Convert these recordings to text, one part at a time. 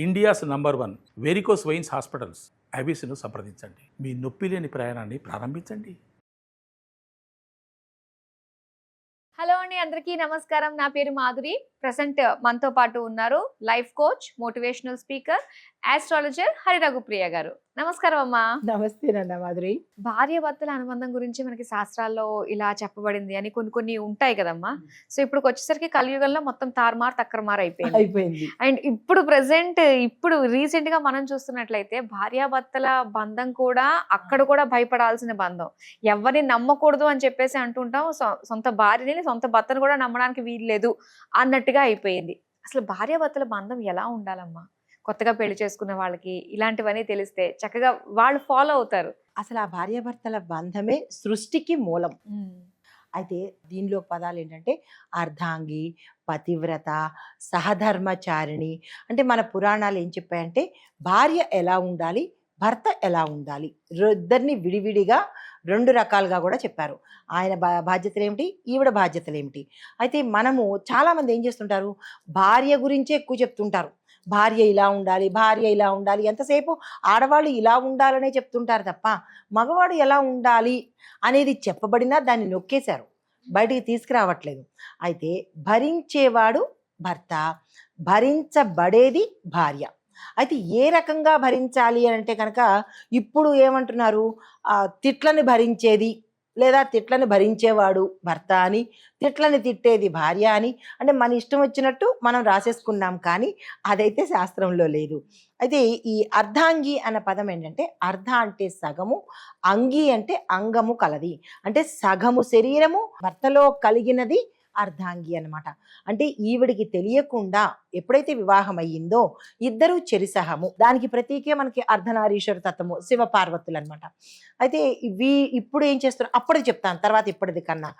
India's number 1 varicose veins hospitals ఐబీసీను సంప్రదించండి. మీ నొప్పి లేని ప్రయాణాన్ని ప్రారంభించండి. హలో అండి, అందరికీ నమస్కారం. నా పేరు మాధురి. ప్రజెంట్ మనతో పాటు ఉన్నారు life coach, motivational speaker, astrologer Hariraghupriya గారు. నమస్కారం అమ్మా. నమస్తే నంద మాధురి. భార్యాభర్తల అనుబంధం గురించి మనకి శాస్త్రాల్లో ఇలా చెప్పబడింది అని కొన్ని ఉంటాయి కదమ్మా. సో ఇప్పుడు వచ్చేసరికి కలియుగంలో మొత్తం తారుమారు తక్కరమారు అయిపోయింది. అండ్ ఇప్పుడు రీసెంట్ గా మనం చూస్తున్నట్లయితే భార్యాభర్తల బంధం కూడా అక్కడ కూడా భయపడాల్సిన బంధం. ఎవరిని నమ్మకూడదు అని చెప్పేసి అంటుంటాం. సొంత భార్యని, సొంత భర్తను కూడా నమ్మడానికి వీల్లేదు అన్నట్టుగా అయిపోయింది. అసలు భార్యాభర్తల బంధం ఎలా ఉండాలమ్మా? కొత్తగా పెళ్లి చేసుకున్న వాళ్ళకి ఇలాంటివన్నీ తెలిస్తే చక్కగా వాళ్ళు ఫాలో అవుతారు. అసలు ఆ భార్యాభర్తల బంధమే సృష్టికి మూలం. అయితే దీనిలో పదాలు ఏంటంటే అర్ధాంగి, పతివ్రత, సహధర్మచారిణి. అంటే మన పురాణాలు ఏం చెప్పాయంటే భార్య ఎలా ఉండాలి, భర్త ఎలా ఉండాలి, ఇద్దరిని విడివిడిగా 2 రకాలుగా కూడా చెప్పారు. ఆయన బాధ్యతలు ఏమిటి, ఈవిడ బాధ్యతలు ఏమిటి. అయితే మనము చాలామంది ఏం చేస్తుంటారు, భార్య గురించే ఎక్కువ చెప్తుంటారు. భార్య ఇలా ఉండాలి, భార్య ఇలా ఉండాలి. ఎంతసేపు ఆడవాళ్ళు ఇలా ఉండాలనే చెప్తుంటారు తప్ప మగవాడు ఎలా ఉండాలి అనేది చెప్పబడినా దాన్ని నొక్కేశారు, బయటికి తీసుకురావట్లేదు. అయితే భరించేవాడు భర్త, భరించబడేది భార్య. అయితే ఏ రకంగా భరించాలి అని అంటే కనుక ఇప్పుడు ఏమంటున్నారు, తిట్లని భరించేది లేదా తిట్లని భరించేవాడు భర్త అని, తిట్లని తిట్టేది భార్య అని. అంటే మన ఇష్టం వచ్చినట్టు మనం రాసేసుకున్నాం, కానీ అదైతే శాస్త్రంలో లేదు. అయితే ఈ అర్ధాంగి అన్న పదం ఏంటంటే, అర్ధ అంటే సగము, అంగి అంటే అంగము కలది. అంటే సగము శరీరము భర్తలో కలిగినది అర్ధాంగి అన్నమాట. అంటే ఈవిడికి తెలియకుండా ఎప్పుడైతే వివాహం అయ్యిందో ఇద్దరు చెరిసహము. దానికి ప్రతీకే మనకి అర్ధనారీశ్వర తత్వము, శివపార్వతులు అనమాట. అయితే ఇప్పుడు ఏం చేస్తున్నారు అప్పటికి చెప్తాను, తర్వాత ఇప్పటిది కన్నా.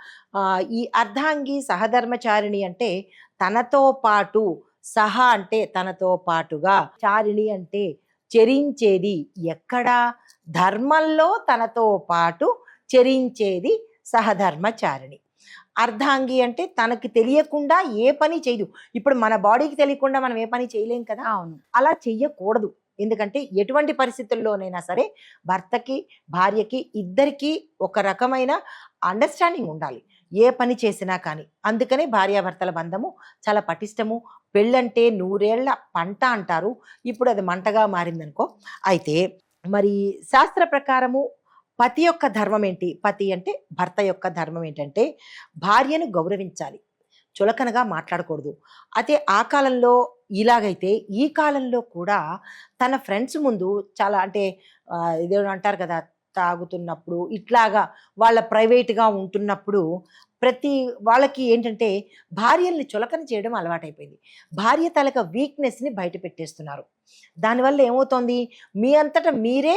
ఈ అర్ధాంగి సహధర్మచారిణి అంటే తనతో పాటు, సహ అంటే తనతో పాటుగా, చారిణి అంటే చెరించేది. ఎక్కడ? ధర్మంలో తనతో పాటు చెరించేది సహధర్మచారిణి. అర్ధాంగి అంటే తనకి తెలియకుండా ఏ పని చేయదు. ఇప్పుడు మన బాడీకి తెలియకుండా మనం ఏ పని చేయలేం కదా. అవును, అలా చెయ్యకూడదు. ఎందుకంటే ఎటువంటి పరిస్థితుల్లోనైనా సరే భర్తకి భార్యకి ఇద్దరికీ ఒక రకమైన అండర్స్టాండింగ్ ఉండాలి, ఏ పని చేసినా కానీ. అందుకనే భార్యాభర్తల బంధము చాలా పటిష్టము. పెళ్ళంటే 100 ఏళ్ల పంట అంటారు, ఇప్పుడు అది మంటగా మారిందనుకో. అయితే మరి శాస్త్ర ప్రకారము పతి యొక్క ధర్మం ఏంటి? పతి అంటే భర్త యొక్క ధర్మం ఏంటంటే భార్యను గౌరవించాలి, చులకనగా మాట్లాడకూడదు. అయితే ఆ కాలంలో ఇలాగైతే ఈ కాలంలో కూడా తన ఫ్రెండ్స్ ముందు చాలా, అంటే ఇదేదో అంటారు కదా, తాగుతున్నప్పుడు ఇట్లాగా వాళ్ళ ప్రైవేట్గా ఉంటున్నప్పుడు ప్రతి వాళ్ళకి ఏంటంటే భార్యల్ని చులకన చేయడం అలవాటైపోయింది. భార్య తలక వీక్నెస్ని బయట పెట్టేస్తున్నారు. దానివల్ల ఏమవుతోంది, మీ అంతటా మీరే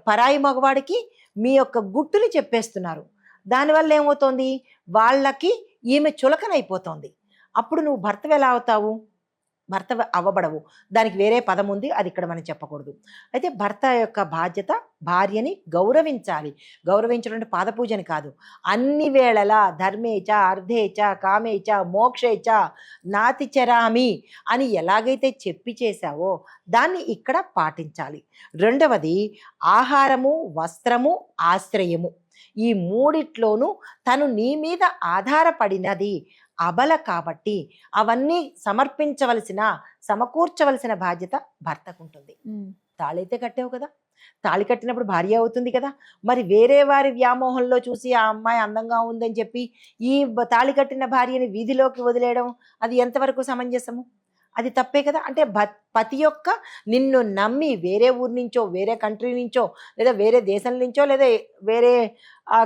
పరాయి మగవాడికి మీ యొక్క గుట్టుని చెప్పేస్తున్నారు. దానివల్ల ఏమవుతోంది, వాళ్ళకి ఈమె చులకనైపోతోంది. అప్పుడు నువ్వు భర్తవి ఎలా అవుతావు? భర్త అవ్వబడవు. దానికి వేరే పదం ఉంది, అది ఇక్కడ మనం చెప్పకూడదు. అయితే భర్త యొక్క బాధ్యత భార్యని గౌరవించాలి. గౌరవించడం అంటే పాదపూజని కాదు, అన్ని వేళలా ధర్మేచ అర్ధేచ కామేచ మోక్షేచ నాతిచరామి అని ఎలాగైతే చెప్పి చేశావో దాన్ని ఇక్కడ పాటించాలి. రెండవది ఆహారము, వస్త్రము, ఆశ్రయము. ఈ మూడిట్లోనూ తను నీ మీద ఆధారపడినది అబల కాబట్టి అవన్నీ సమకూర్చవలసిన బాధ్యత భర్తకు ఉంటుంది. తాళైతే కట్టావు కదా, తాళి కట్టినప్పుడు భార్య అవుతుంది కదా. మరి వేరే వారి వ్యామోహంలో చూసి ఆ అమ్మాయి అందంగా ఉందని చెప్పి ఈ తాళి కట్టిన భార్యని వీధిలోకి వదిలేయడం అది ఎంతవరకు సమంజసము? అది తప్పే కదా. అంటే పతి యొక్క నిన్ను నమ్మి వేరే ఊరి నుంచో, వేరే కంట్రీ నుంచో, లేదా వేరే దేశం నుంచో, లేదా వేరే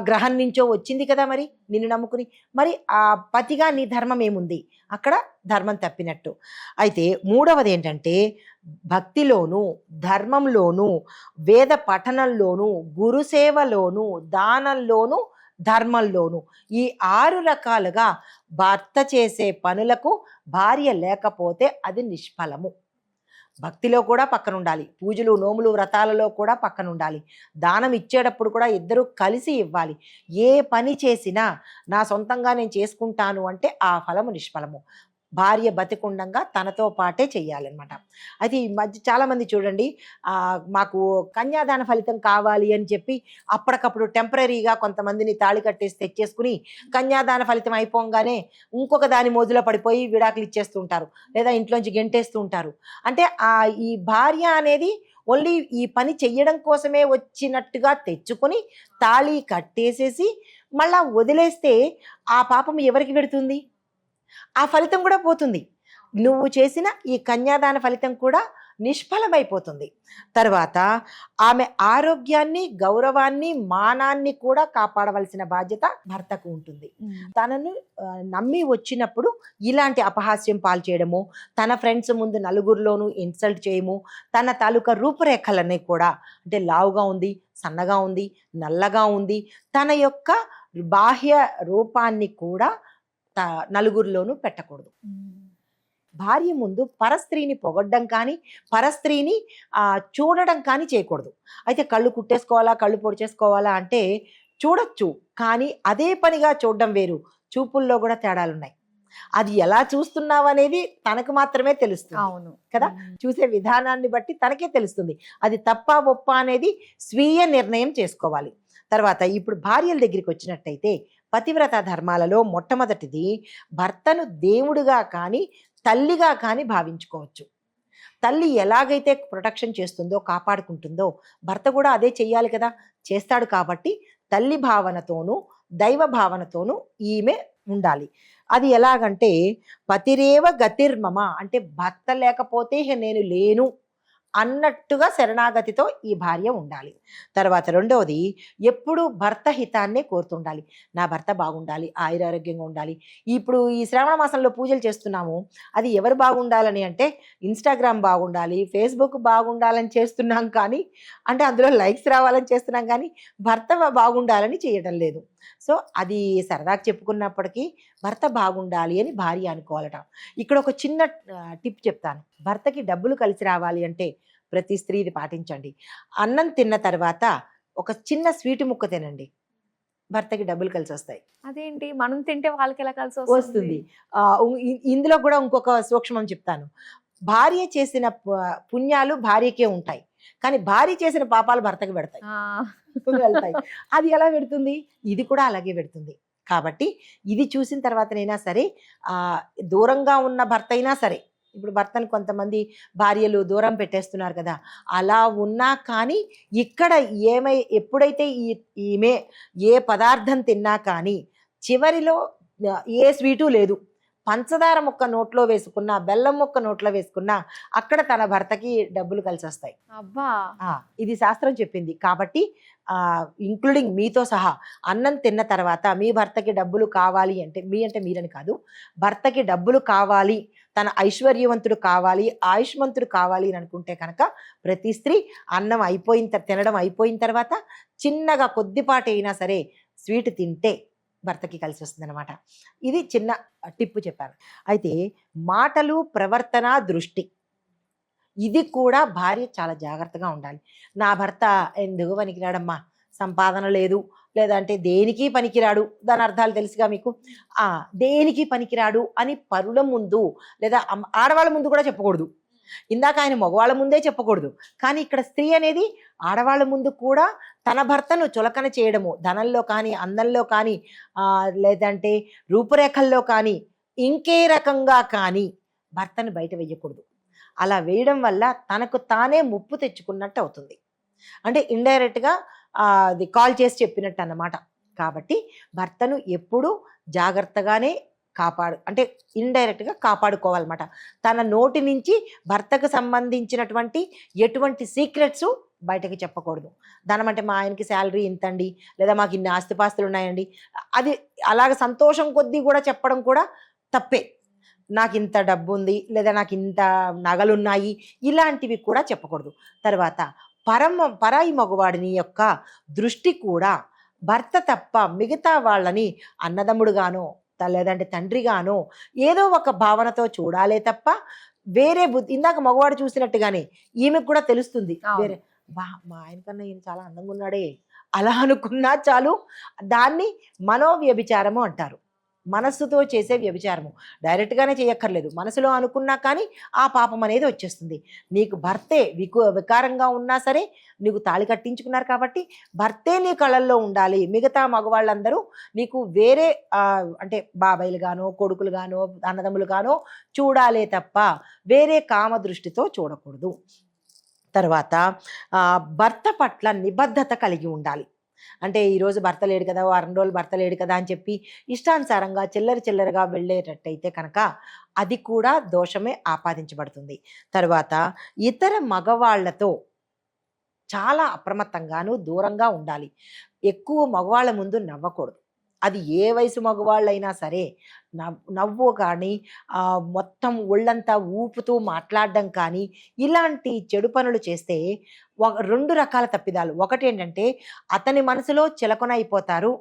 గ్రహం నుంచో వచ్చింది కదా మరి నిన్ను నమ్ముకుని. మరి ఆ పతిగా నీ ధర్మం ఏముంది? అక్కడ ధర్మం తప్పినట్టు. అయితే మూడవది ఏంటంటే భక్తిలోను, ధర్మంలోను, వేద పఠనంలోను, గురుసేవలోను, దానంలోను, ధర్మంలోను, ఈ 6 రకాలుగా భర్త చేసే పనులకు భార్య లేకపోతే అది నిష్ఫలము. భక్తిలో కూడా పక్కన ఉండాలి, పూజలు నోములు వ్రతాలలో కూడా పక్కన ఉండాలి, దానం ఇచ్చేటప్పుడు కూడా ఇద్దరు కలిసి ఇవ్వాలి. ఏ పని చేసినా నా సొంతంగా నేను చేసుకుంటాను అంటే ఆ ఫలము నిష్ఫలము. భార్య బతికుండంగా తనతో పాటే చెయ్యాలన్నమాట. అయితే ఈ మధ్య చాలామంది చూడండి మాకు కన్యాదాన ఫలితం కావాలి అని చెప్పి అప్పటికప్పుడు టెంపరీగా కొంతమందిని తాళి కట్టేసి తెచ్చేసుకుని కన్యాదాన ఫలితం అయిపోగానే ఇంకొక దాని మోజులో పడిపోయి విడాకులు ఇచ్చేస్తూ ఉంటారు, లేదా ఇంట్లోంచి గెంటేస్తూ ఉంటారు. అంటే ఈ భార్య అనేది ఓన్లీ ఈ పని చెయ్యడం కోసమే వచ్చినట్టుగా తెచ్చుకొని తాళి కట్టేసేసి మళ్ళా వదిలేస్తే ఆ పాపం ఎవరికి పెడుతుంది? ఆ ఫలితం కూడా పోతుంది. నువ్వు చేసిన ఈ కన్యాదాన ఫలితం కూడా నిష్ఫలమైపోతుంది. తర్వాత ఆమె ఆరోగ్యాన్ని, గౌరవాన్ని, మానాన్ని కూడా కాపాడవలసిన బాధ్యత భర్తకు ఉంటుంది. తనను నమ్మి వచ్చినప్పుడు ఇలాంటి అపహాస్యం పాల్చేయడము, తన ఫ్రెండ్స్ ముందు నలుగురిలోనూ ఇన్సల్ట్ చేయము, తన తాలూకా రూపురేఖలన్నీ కూడా అంటే లావుగా ఉంది, సన్నగా ఉంది, నల్లగా ఉంది, తన యొక్క బాహ్య రూపాన్ని కూడా నలుగురిలోనూ పెట్టకూడదు. భార్య ముందు పరస్త్రీని పొగడ్డం కానీ పరస్త్రీని చూడడం కానీ చేయకూడదు. అయితే కళ్ళు కుట్టేసుకోవాలా, కళ్ళు పొడిచేసుకోవాలా అంటే చూడొచ్చు, కానీ అదే పనిగా చూడడం వేరు. చూపుల్లో కూడా తేడాలున్నాయి. అది ఎలా చూస్తున్నావు అనేది తనకు మాత్రమే తెలుస్తుంది. అవును కదా, చూసే విధానాన్ని బట్టి తనకే తెలుస్తుంది. అది తప్ప ఒప్ప అనేది స్వీయ నిర్ణయం చేసుకోవాలి. తర్వాత ఇప్పుడు భార్యల దగ్గరికి వచ్చినట్టయితే పతివ్రత ధర్మాలలో మొట్టమొదటిది భర్తను దేవుడుగా కానీ తల్లిగా కానీ భావించుకోవచ్చు. తల్లి ఎలాగైతే ప్రొటెక్షన్ చేస్తుందో, కాపాడుకుంటుందో భర్త కూడా అదే చెయ్యాలి కదా, చేస్తాడు. కాబట్టి తల్లి భావనతోనూ దైవ భావనతోనూ ఈమె ఉండాలి. అది ఎలాగంటే పతిరేవ గతిర్మమ అంటే భర్త లేకపోతే నేను లేను అన్నట్టుగా శరణాగతితో ఈ భార్య ఉండాలి. తర్వాత రెండవది ఎప్పుడు భర్త హితాన్నే కోరుతుండాలి. నా భర్త బాగుండాలి, ఆయురారోగ్యంగా ఉండాలి. ఇప్పుడు ఈ శ్రావణ మాసంలో పూజలు చేస్తున్నాము, అది ఎవరు బాగుండాలని అంటే ఇన్స్టాగ్రామ్ బాగుండాలి, ఫేస్బుక్ బాగుండాలని చేస్తున్నాం, కానీ అంటే అందులో లైక్స్ రావాలని చేస్తున్నాం, కానీ భర్త బాగుండాలని చేయడం లేదు. సో అది సరదాగా చెప్పుకున్నప్పటికీ భర్త బాగుండాలి అని భార్య అనుకోవాలట. ఇక్కడ ఒక చిన్న టిప్ చెప్తాను. భర్తకి డబ్బులు కలిసి రావాలి అంటే ప్రతి స్త్రీ ఇది పాటించండి. అన్నం తిన్న తర్వాత ఒక చిన్న స్వీట్ ముక్క తినండి, భర్తకి డబ్బులు కలిసి వస్తాయి. అదేంటి, మనం తింటే వాళ్ళకి ఎలా కలిసి వస్తుంది? ఇందులో కూడా ఇంకొక సూక్ష్మం చెప్తాను. భార్య చేసిన పుణ్యాలు భార్యకే ఉంటాయి, కానీ భార్య చేసిన పాపాలు భర్తకి పెడతాయి, వెళ్తాయి. అది ఎలా పెడుతుంది? ఇది కూడా అలాగే పెడుతుంది. కాబట్టి ఇది చూసిన తర్వాతనైనా సరే దూరంగా ఉన్న భర్త అయినా సరే, ఇప్పుడు భర్తను కొంతమంది భార్యలు దూరం పెట్టేస్తున్నారు కదా, అలా ఉన్నా కానీ ఇక్కడ ఎప్పుడైతే ఈమె ఏ పదార్థం తిన్నా కానీ చివరిలో ఏ స్వీటు లేదు, పంచదార ముక్క నోట్లో వేసుకున్నా, బెల్లం ముక్క నోట్లో వేసుకున్నా అక్కడ తన భర్తకి డబ్బులు కలిసి వస్తాయి. అబ్బా, ఇది శాస్త్రం చెప్పింది. కాబట్టి ఇంక్లూడింగ్ మీతో సహా అన్నం తిన్న తర్వాత మీ భర్తకి డబ్బులు కావాలి అంటే, మీ అంటే మీరని కాదు, భర్తకి డబ్బులు కావాలి, తన ఐశ్వర్యవంతుడు కావాలి, ఆయుష్మంతుడు కావాలి అని అనుకుంటే కనుక ప్రతి స్త్రీ అన్నం తినడం అయిపోయిన తర్వాత చిన్నగా కొద్దిపాటి అయినా సరే స్వీట్ తింటే భర్తకి కలిసి వస్తుంది అనమాట. ఇది చిన్న టిప్పు చెప్పాను. అయితే మాటలు, ప్రవర్తన, దృష్టి, ఇది కూడా భార్య చాలా జాగ్రత్తగా ఉండాలి. నా భర్త ఎందుకు పనికిరాడమ్మా, సంపాదన లేదు, లేదంటే దేనికి పనికిరాడు, దాని అర్థాలు తెలుసుగా మీకు. దేనికి పనికిరాడు అని పరుల ముందు లేదా ఆడవాళ్ళ ముందు కూడా చెప్పకూడదు. ఇందాక ఆయన మగవాళ్ళ ముందే చెప్పకూడదు, కానీ ఇక్కడ స్త్రీ అనేది ఆడవాళ్ళ ముందు కూడా తన భర్తను చులకన చేయడము, ధనంలో కానీ, అందంలో కానీ, లేదంటే రూపురేఖల్లో కానీ, ఇంకే రకంగా కానీ భర్తను బయట వేయకూడదు. అలా వేయడం వల్ల తనకు తానే ముప్పు తెచ్చుకున్నట్టు అవుతుంది. అంటే ఇండైరెక్ట్గా అది కాల్ చేసి చెప్పినట్టు అన్నమాట. కాబట్టి భర్తను ఎప్పుడూ జాగ్రత్తగానే అంటే ఇండైరెక్ట్గా కాపాడుకోవాలన్నమాట. తన నోటి నుంచి భర్తకు సంబంధించినటువంటి ఎటువంటి సీక్రెట్స్ బయటకి చెప్పకూడదు. ధనం అంటే మా ఆయనకి శాలరీ ఇంతండి, లేదా మాకు ఇన్ని ఆస్తిపాస్తులు ఉన్నాయండి, అది అలాగ సంతోషం కొద్దీ కూడా చెప్పడం కూడా తప్పే. నాకు ఇంత డబ్బు ఉంది, లేదా నాకు ఇంత నగలున్నాయి, ఇలాంటివి కూడా చెప్పకూడదు. తర్వాత పరాయి మగవాడిని యొక్క దృష్టి కూడా భర్త తప్ప మిగతా వాళ్ళని అన్నదమ్ముడుగానో లేదంటే తండ్రిగానో ఏదో ఒక భావనతో చూడాలే తప్ప వేరే బుద్ధి, ఇందాక మగవాడు చూసినట్టుగానే ఈమెకు కూడా తెలుస్తుంది, వేరే మా ఆయన కన్నా ఈయన చాలా అందంగా ఉన్నాడే అలా అనుకున్నా చాలు, దాన్ని మనోవ్యభిచారము అంటారు. మనస్సుతో చేసే వ్యభిచారము. డైరెక్ట్గానే చేయక్కర్లేదు, మనసులో అనుకున్నా కానీ ఆ పాపం అనేది వచ్చేస్తుంది. నీకు భర్తే వికారంగా ఉన్నా సరే నీకు తాళి కట్టించుకున్నారు కాబట్టి భర్తే నీ కళల్లో ఉండాలి. మిగతా మగవాళ్ళందరూ నీకు వేరే అంటే బాబాయిలు గానో కొడుకులు గానో అన్నదమ్ములు గానో చూడాలే తప్ప వేరే కామ దృష్టితో చూడకూడదు. తర్వాత భర్త పట్ల నిబద్ధత కలిగి ఉండాలి. అంటే ఈరోజు భర్త లేడు కదా, వారం రోజులు భర్త లేడు కదా అని చెప్పి ఇష్టానుసారంగా చిల్లరగా వెళ్ళేటట్టయితే కనుక అది కూడా దోషమే ఆపాదించబడుతుంది. తర్వాత ఇతర మగవాళ్లతో చాలా అప్రమత్తంగాను దూరంగా ఉండాలి. ఎక్కువ మగవాళ్ళ ముందు నవ్వకూడదు. అది ఏ వయసు మగవాళ్ళైనా సరే నవ్వు కానీ మొత్తం ఒళ్ళంతా ఊపుతూ మాట్లాడడం కానీ ఇలాంటి చెడు పనులు చేస్తే రెండు రకాల తప్పిదాలు. ఒకటి ఏంటంటే అతని మనసులో చిలకొన అయిపోతారు,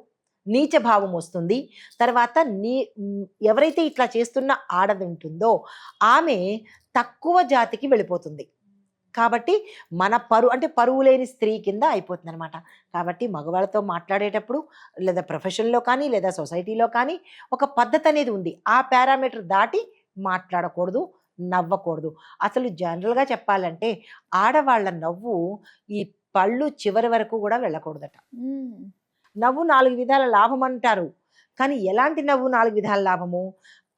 నీచభావం వస్తుంది. తర్వాత ఎవరైతే ఇట్లా చేస్తున్న ఆడది ఉంటుందో ఆమె తక్కువ జాతికి వెళ్ళిపోతుంది. కాబట్టి మన పరువు లేని స్త్రీ కింద అయిపోతుంది అనమాట. కాబట్టి మగవాళ్ళతో మాట్లాడేటప్పుడు లేదా ప్రొఫెషన్లో కానీ లేదా సొసైటీలో కానీ ఒక పద్ధతి అనేది ఉంది. ఆ పారామీటర్ దాటి మాట్లాడకూడదు, నవ్వకూడదు. అసలు జనరల్గా చెప్పాలంటే ఆడవాళ్ళ నవ్వు ఈ పళ్ళు చివరి వరకు కూడా వెళ్ళకూడదట. నవ్వు 4 విధాల లాభం అంటారు, కానీ ఎలాంటి నవ్వు 4 విధాల లాభము?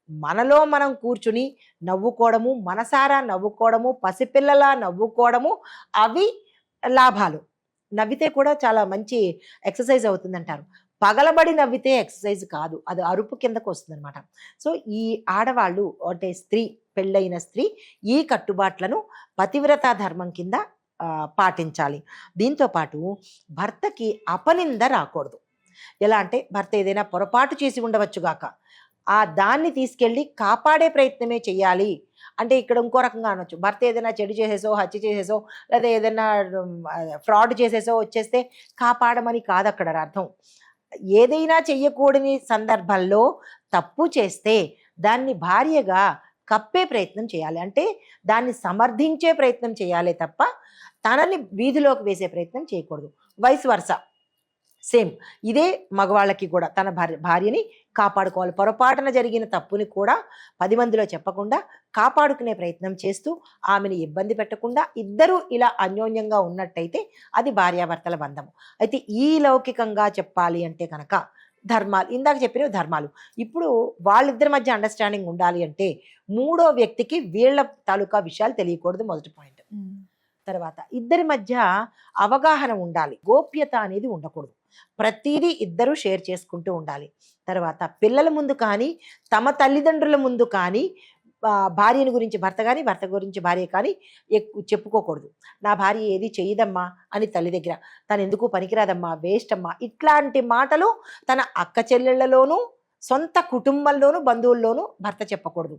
మనలో మనం కూర్చుని నవ్వుకోవడము, మనసారా నవ్వుకోవడము, పసిపిల్లలా నవ్వుకోవడము, అవి లాభాలు. నవ్వితే కూడా చాలా మంచి ఎక్సర్సైజ్ అవుతుందంటారు. పగలబడి నవ్వితే ఎక్సర్సైజ్ కాదు, అది అరుపు కిందకు వస్తుంది అనమాట. సో ఈ ఆడవాళ్ళు అంటే స్త్రీ, పెళ్ళైన స్త్రీ ఈ కట్టుబాట్లను పతివ్రత ధర్మం కింద పాటించాలి. దీంతోపాటు భర్తకి అపనింద రాకూడదు. ఎలా అంటే భర్త ఏదైనా పొరపాటు చేసి ఉండవచ్చుగాక, దాన్ని తీసుకెళ్ళి కాపాడే ప్రయత్నమే చేయాలి. అంటే ఇక్కడ ఇంకో రకంగా అనొచ్చు, భర్త ఏదైనా చెడు చేసేసో, హత్య చేసేసో, లేదా ఏదైనా ఫ్రాడ్ చేసేసో వచ్చేస్తే కాపాడమని కాదు అక్కడ అర్థం. ఏదైనా చెయ్యకూడని సందర్భంలో తప్పు చేస్తే దాన్ని భార్యగా కప్పే ప్రయత్నం చేయాలి. అంటే దాన్ని సమర్థించే ప్రయత్నం చేయాలి తప్ప తనని వీధిలోకి వేసే ప్రయత్నం చేయకూడదు. వైస్ వర్స సేమ్ ఇదే మగవాళ్ళకి కూడా తన భార్యని కాపాడుకోవాలి. పొరపాటున జరిగిన తప్పుని కూడా 10 మందిలో చెప్పకుండా కాపాడుకునే ప్రయత్నం చేస్తూ ఆమెను ఇబ్బంది పెట్టకుండా ఇద్దరూ ఇలా అన్యోన్యంగా ఉన్నట్టయితే అది భార్యాభర్తల బంధము. అయితే ఈ లౌకికంగా చెప్పాలి అంటే కనుక ధర్మాలు, ఇందాక చెప్పినవి ధర్మాలు. ఇప్పుడు వాళ్ళిద్దరి మధ్య అండర్స్టాండింగ్ ఉండాలి అంటే మూడో వ్యక్తికి వీళ్ళ తాలూకా విషయాలు తెలియకూడదు, మొదటి పాయింట్. తర్వాత ఇద్దరి మధ్య అవగాహన ఉండాలి, గోప్యత అనేది ఉండకూడదు. ప్రతిదీ ఇద్దరూ షేర్ చేసుకుంటూ ఉండాలి. తర్వాత పిల్లల ముందు కానీ తమ తల్లిదండ్రుల ముందు కానీ భార్యని గురించి భర్త కానీ భర్త గురించి భార్య కానీ ఎక్కువ చెప్పుకోకూడదు. నా భార్య ఏది చెయ్యదమ్మా అని తల్లి దగ్గర, తను ఎందుకు పనికిరాదమ్మా, వేస్ట్ అమ్మా, ఇట్లాంటి మాటలు తన అక్క చెల్లెళ్లలోనూ సొంత కుటుంబంలోనూ బంధువుల్లోనూ భర్త చెప్పకూడదు.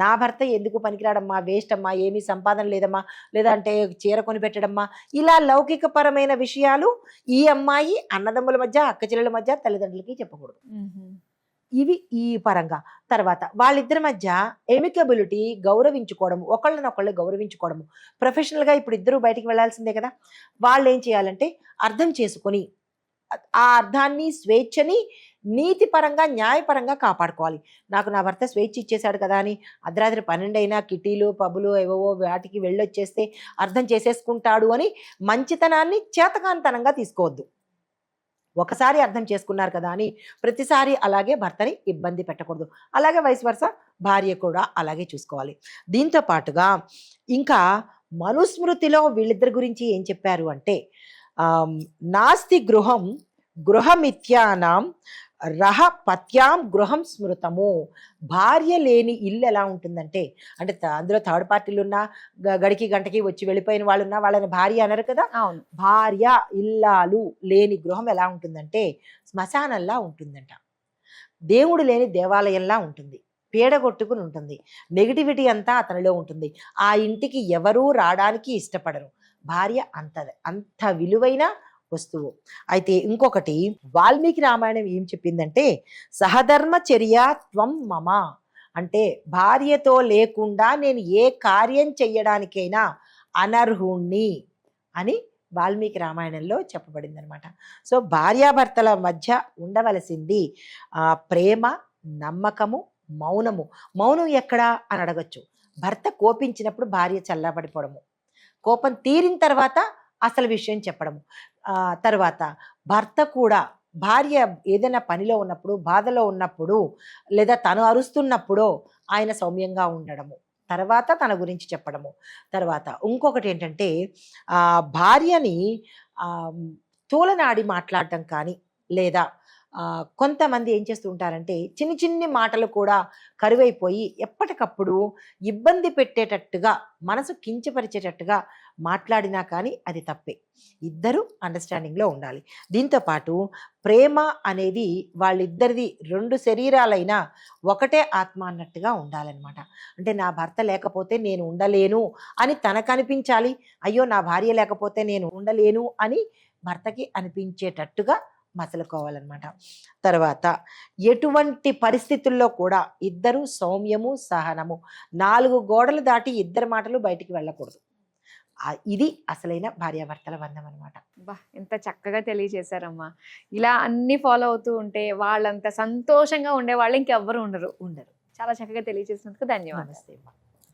నా భర్త ఎందుకు పనికిరాడమ్మా, వేస్ట్ అమ్మా, ఏమీ సంపాదన లేదమ్మా, లేదంటే చీర కొని పెట్టడమ్మా, ఇలా లౌకికపరమైన విషయాలు ఈ అమ్మాయి అన్నదమ్ముల మధ్య, అక్క చెల్లెల మధ్య, తల్లిదండ్రులకి చెప్పకూడదు. ఇవి ఈ పరంగా. తర్వాత వాళ్ళిద్దరి మధ్య ఎమికబిలిటీ, గౌరవించుకోవడము, ఒకళ్ళనొకళ్ళు గౌరవించుకోవడము. ప్రొఫెషనల్గా ఇప్పుడు ఇద్దరు బయటికి వెళ్ళాల్సిందే కదా, వాళ్ళు ఏం చేయాలంటే అర్థం చేసుకొని ఆ అర్థాన్ని, స్వేచ్ఛని నీతిపరంగా, న్యాయపరంగా కాపాడుకోవాలి. నాకు నా భర్త స్వేచ్ఛ ఇచ్చేశాడు కదా అని అర్ధరాత్రి 12 అయినా కిటీలు, పబ్బులు, ఏవో వాటికి వెళ్ళొచ్చేస్తే అర్థం చేసేసుకుంటాడు అని మంచితనాన్ని చేతకానితనంగా తీసుకోవద్దు. ఒకసారి అర్థం చేసుకున్నారు కదా అని ప్రతిసారి అలాగే భర్తని ఇబ్బంది పెట్టకూడదు. అలాగే వైస్ వర్స భార్య కూడా అలాగే చూసుకోవాలి. దీంతో పాటుగా ఇంకా మనుస్మృతిలో వీళ్ళిద్దరి గురించి ఏం చెప్పారు అంటే నాస్తి గృహం గృహమిత్యానాం రహ పత్యాం గృహం స్మృతము. భార్య లేని ఇల్లు ఎలా ఉంటుందంటే, అంటే అందులో థర్డ్ పార్టీలు ఉన్నా, గడికి గంటకి వచ్చి వెళ్ళిపోయిన వాళ్ళు ఉన్నా వాళ్ళని భార్య అనరు కదా. అవును. భార్య ఇల్లాలు లేని గృహం ఎలా ఉంటుందంటే శ్మశానంలా ఉంటుందంట. దేవుడు లేని దేవాలయంలా ఉంటుంది, పీడగొట్టుకుని ఉంటుంది, నెగిటివిటీ అంతా అతనిలో ఉంటుంది. ఆ ఇంటికి ఎవరూ రావడానికి ఇష్టపడరు. భార్య అంత విలువైన వస్తువు. అయితే ఇంకొకటి వాల్మీకి రామాయణం ఏం చెప్పిందంటే సహధర్మచర్య త్వం మమ, అంటే భార్యతో లేకుండా నేను ఏ కార్యం చెయ్యడానికైనా అనర్హుణ్ణి అని వాల్మీకి రామాయణంలో చెప్పబడింది అనమాట. సో భార్యాభర్తల మధ్య ఉండవలసింది ప్రేమ, నమ్మకము, మౌనము. మౌనం ఎక్కడా అని అడగచ్చు. భర్త కోపించినప్పుడు భార్య చల్లబడిపోవడము, కోపం తీరిన తర్వాత అసలు విషయం చెప్పడము. తర్వాత భర్త కూడా భార్య ఏదైనా పనిలో ఉన్నప్పుడు, బాధలో ఉన్నప్పుడు, లేదా తను అరుస్తున్నప్పుడు ఆయన సౌమ్యంగా ఉండడము, తర్వాత తన గురించి చెప్పడము. తర్వాత ఇంకొకటి ఏంటంటే భార్యని తూలనాడి మాట్లాడటం కానీ, లేదా కొంతమంది ఏం చేస్తూ ఉంటారంటే చిన్ని చిన్ని మాటలు కూడా కరువైపోయి ఎప్పటికప్పుడు ఇబ్బంది పెట్టేటట్టుగా, మనసు కించపరిచేటట్టుగా మాట్లాడినా కానీ అది తప్పే. ఇద్దరు అండర్స్టాండింగ్లో ఉండాలి. దీంతోపాటు ప్రేమ అనేది వాళ్ళిద్దరిది 2 శరీరాలైనా ఒకటే ఆత్మ అన్నట్టుగా ఉండాలన్నమాట. అంటే నా భర్త లేకపోతే నేను ఉండలేను అని తనకు అనిపించాలి, అయ్యో నా భార్య లేకపోతే నేను ఉండలేను అని భర్తకి అనిపించేటట్టుగా మసలుకోవాలన్నమాట. తర్వాత ఎటువంటి పరిస్థితుల్లో కూడా ఇద్దరు సౌమ్యము, సహనము, 4 గోడలు దాటి ఇద్దరి మాటలు బయటికి వెళ్ళకూడదు. ఇది అసలైన భార్యాభర్తల బంధం అనమాట. బా, ఎంత చక్కగా తెలియజేశారమ్మా. ఇలా అన్ని ఫాలో అవుతూ ఉంటే వాళ్ళంత సంతోషంగా ఉండే వాళ్ళు ఇంకెవ్వరు ఉండరు. ఉండరు. చాలా చక్కగా తెలియజేసినందుకు ధన్యవాదాలు. నమస్తే అమ్మా.